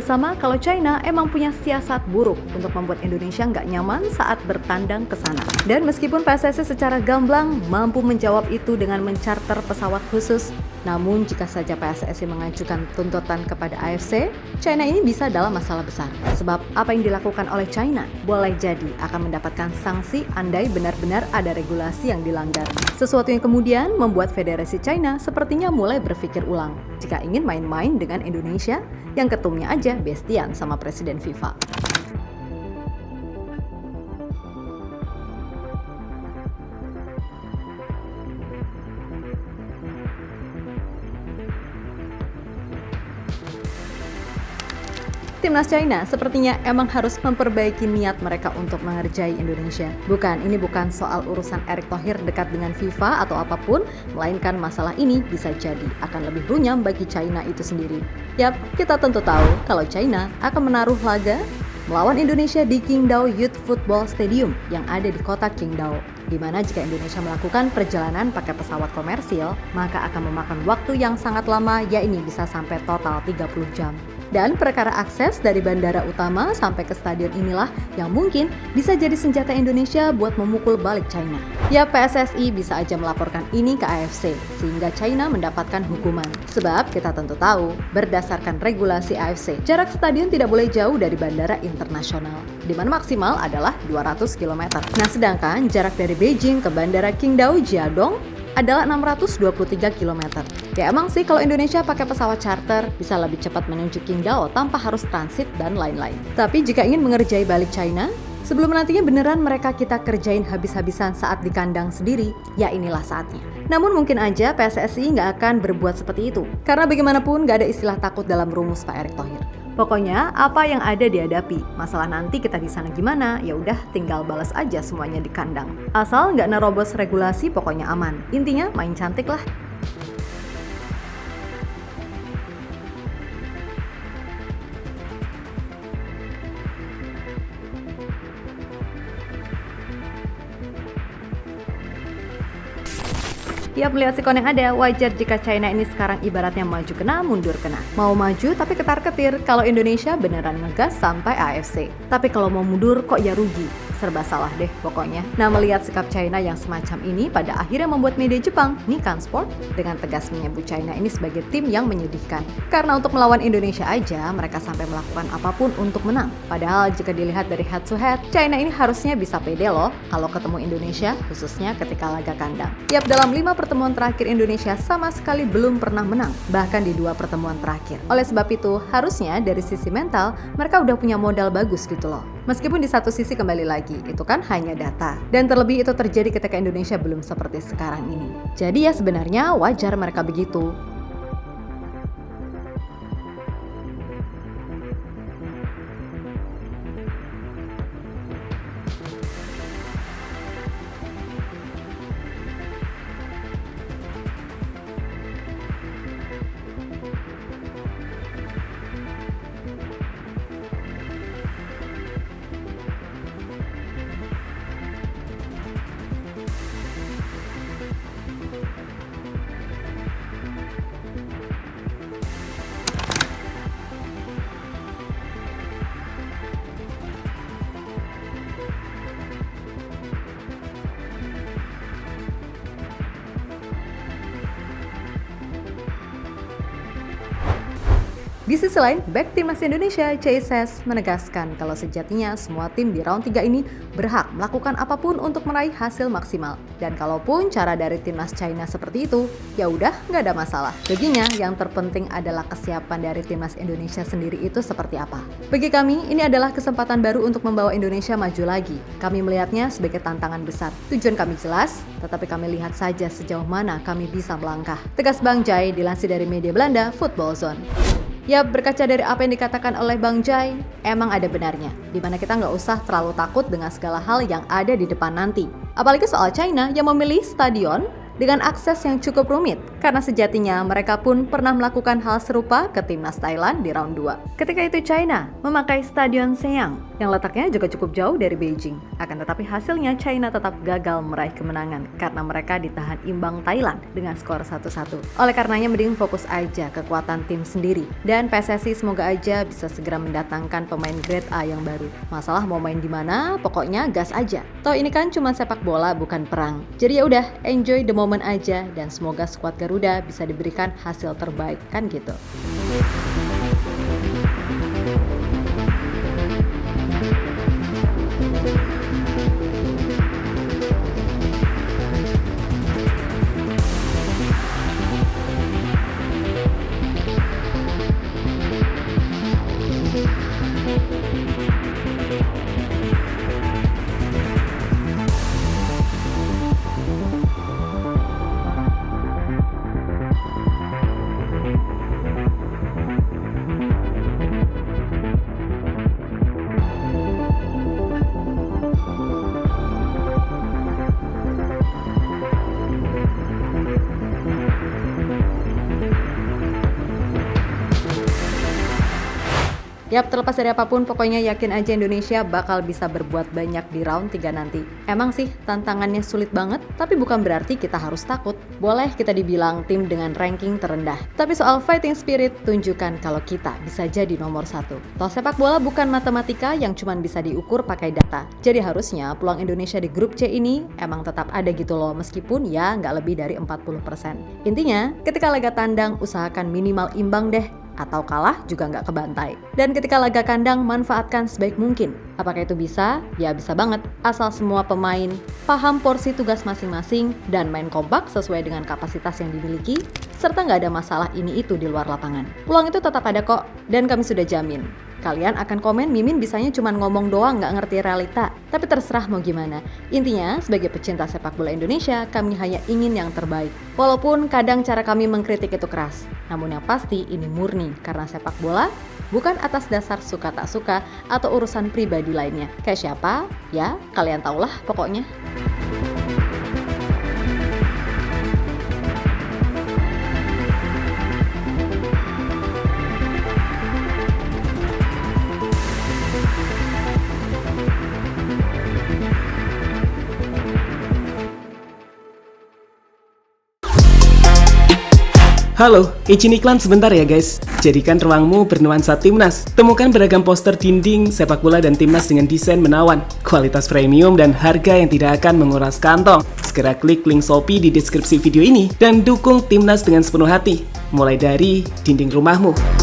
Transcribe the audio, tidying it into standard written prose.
bersama kalau China emang punya siasat buruk untuk membuat Indonesia nggak nyaman saat bertandang ke sana. Dan meskipun PSSI secara gamblang mampu menjawab itu dengan mencarter pesawat khusus, namun jika saja PSSI mengajukan tuntutan kepada AFC, China ini bisa dalam masalah besar. Sebab apa yang dilakukan oleh China boleh jadi akan mendapatkan sanksi andai benar-benar ada regulasi yang dilanggar. Sesuatu yang kemudian membuat Federasi China sepertinya mulai berpikir ulang jika ingin main-main dengan Indonesia yang ketumnya aja bestian sama Presiden FIFA. Timnas China sepertinya emang harus memperbaiki niat mereka untuk mengerjai Indonesia. Ini bukan soal urusan Erick Thohir dekat dengan FIFA atau apapun, melainkan masalah ini bisa jadi akan lebih runyam bagi China itu sendiri. Yap, kita tentu tahu kalau China akan menaruh laga melawan Indonesia di Qingdao Youth Football Stadium yang ada di kota Qingdao. Di mana jika Indonesia melakukan perjalanan pakai pesawat komersil, maka akan memakan waktu yang sangat lama, yakni bisa sampai total 30 jam. Dan perkara akses dari bandara utama sampai ke stadion inilah yang mungkin bisa jadi senjata Indonesia buat memukul balik China. Ya, PSSI bisa aja melaporkan ini ke AFC sehingga China mendapatkan hukuman. Sebab kita tentu tahu, berdasarkan regulasi AFC, jarak stadion tidak boleh jauh dari bandara internasional, di mana maksimal adalah 200 km. Nah, sedangkan jarak dari Beijing ke bandara Qingdao Jiadong adalah 623 km. Ya emang sih kalau Indonesia pakai pesawat charter bisa lebih cepat menuju Qingdao tanpa harus transit dan lain-lain. Tapi jika ingin mengerjai balik China, sebelum nantinya beneran mereka kita kerjain habis-habisan saat di kandang sendiri, ya inilah saatnya. Namun mungkin aja PSSI nggak akan berbuat seperti itu. Karena bagaimanapun nggak ada istilah takut dalam rumus Pak Erick Thohir. Pokoknya apa yang ada dihadapi. Masalah nanti kita di sana gimana, ya udah tinggal balas aja semuanya di kandang. Asal nggak nerobos regulasi, pokoknya aman. Intinya main cantik lah. Tiap melihat sikon yang ada, wajar jika China ini sekarang ibaratnya maju kena, mundur kena. Mau maju tapi ketar-ketir, kalau Indonesia beneran ngegas sampai AFC. Tapi kalau mau mundur kok ya rugi. Serba salah deh pokoknya. Nah, melihat sikap China yang semacam ini pada akhirnya membuat media Jepang, Nikkei Sport, dengan tegas menyebut China ini sebagai tim yang menyedihkan. Karena untuk melawan Indonesia aja, mereka sampai melakukan apapun untuk menang. Padahal jika dilihat dari head to head, China ini harusnya bisa pede loh kalau ketemu Indonesia, khususnya ketika laga kandang. Yap, dalam 5 pertemuan terakhir Indonesia sama sekali belum pernah menang, bahkan di 2 pertemuan terakhir. Oleh sebab itu, harusnya dari sisi mental, mereka udah punya modal bagus gitu loh. Meskipun di satu sisi kembali lagi, itu kan hanya data. Dan terlebih itu terjadi ketika Indonesia belum seperti sekarang ini. Jadi ya sebenarnya wajar mereka begitu. Di sisi lain, back timnas Indonesia, CSS, menegaskan kalau sejatinya semua tim di round 3 ini berhak melakukan apapun untuk meraih hasil maksimal. Dan kalaupun cara dari timnas China seperti itu, ya udah nggak ada masalah. Baginya, yang terpenting adalah kesiapan dari timnas Indonesia sendiri itu seperti apa. Bagi kami, ini adalah kesempatan baru untuk membawa Indonesia maju lagi. Kami melihatnya sebagai tantangan besar. Tujuan kami jelas, tetapi kami lihat saja sejauh mana kami bisa melangkah. Tegas Bang Jai, dilansir dari media Belanda, Football Zone. Ya, berkaca dari apa yang dikatakan oleh Bang Jai, emang ada benarnya, dimana kita nggak usah terlalu takut dengan segala hal yang ada di depan nanti. Apalagi soal China yang memilih stadion dengan akses yang cukup rumit, karena sejatinya mereka pun pernah melakukan hal serupa ke timnas Thailand di round 2. Ketika itu China memakai Stadion Seiyang yang letaknya juga cukup jauh dari Beijing. Akan tetapi hasilnya China tetap gagal meraih kemenangan karena mereka ditahan imbang Thailand dengan skor 1-1. Oleh karenanya mending fokus aja kekuatan tim sendiri. Dan PSSI semoga aja bisa segera mendatangkan pemain grade A yang baru. Masalah mau main di mana, pokoknya gas aja. Toh ini kan cuma sepak bola bukan perang. Jadi ya udah, enjoy the moment aja dan semoga skuad Garuda bisa diberikan hasil terbaik kan gitu. Yap, terlepas dari apapun, pokoknya yakin aja Indonesia bakal bisa berbuat banyak di round 3 nanti. Emang sih, tantangannya sulit banget, tapi bukan berarti kita harus takut. Boleh kita dibilang tim dengan ranking terendah. Tapi soal fighting spirit, tunjukkan kalau kita bisa jadi nomor 1. Toh sepak bola bukan matematika yang cuma bisa diukur pakai data. Jadi harusnya peluang Indonesia di grup C ini emang tetap ada gitu loh, meskipun ya nggak lebih dari 40%. Intinya, ketika laga tandang, usahakan minimal imbang deh. Atau kalah juga nggak kebantai. Dan ketika laga kandang, manfaatkan sebaik mungkin. Apakah itu bisa? Ya bisa banget. Asal semua pemain paham porsi tugas masing-masing dan main kompak sesuai dengan kapasitas yang dimiliki, serta nggak ada masalah ini itu di luar lapangan. Peluang itu tetap ada kok, dan kami sudah jamin. Kalian akan komen Mimin bisanya cuma ngomong doang gak ngerti realita. Tapi terserah mau gimana. Intinya sebagai pecinta sepak bola Indonesia, kami hanya ingin yang terbaik. Walaupun kadang cara kami mengkritik itu keras. Namun yang pasti ini murni karena sepak bola bukan atas dasar suka tak suka atau urusan pribadi lainnya. Kayak siapa? Ya kalian tahulah pokoknya. Halo, izin iklan sebentar ya guys. Jadikan ruangmu bernuansa Timnas. Temukan beragam poster dinding, sepak bola dan Timnas dengan desain menawan, kualitas premium dan harga yang tidak akan menguras kantong. Segera klik link Shopee di deskripsi video ini dan dukung Timnas dengan sepenuh hati. Mulai dari dinding rumahmu.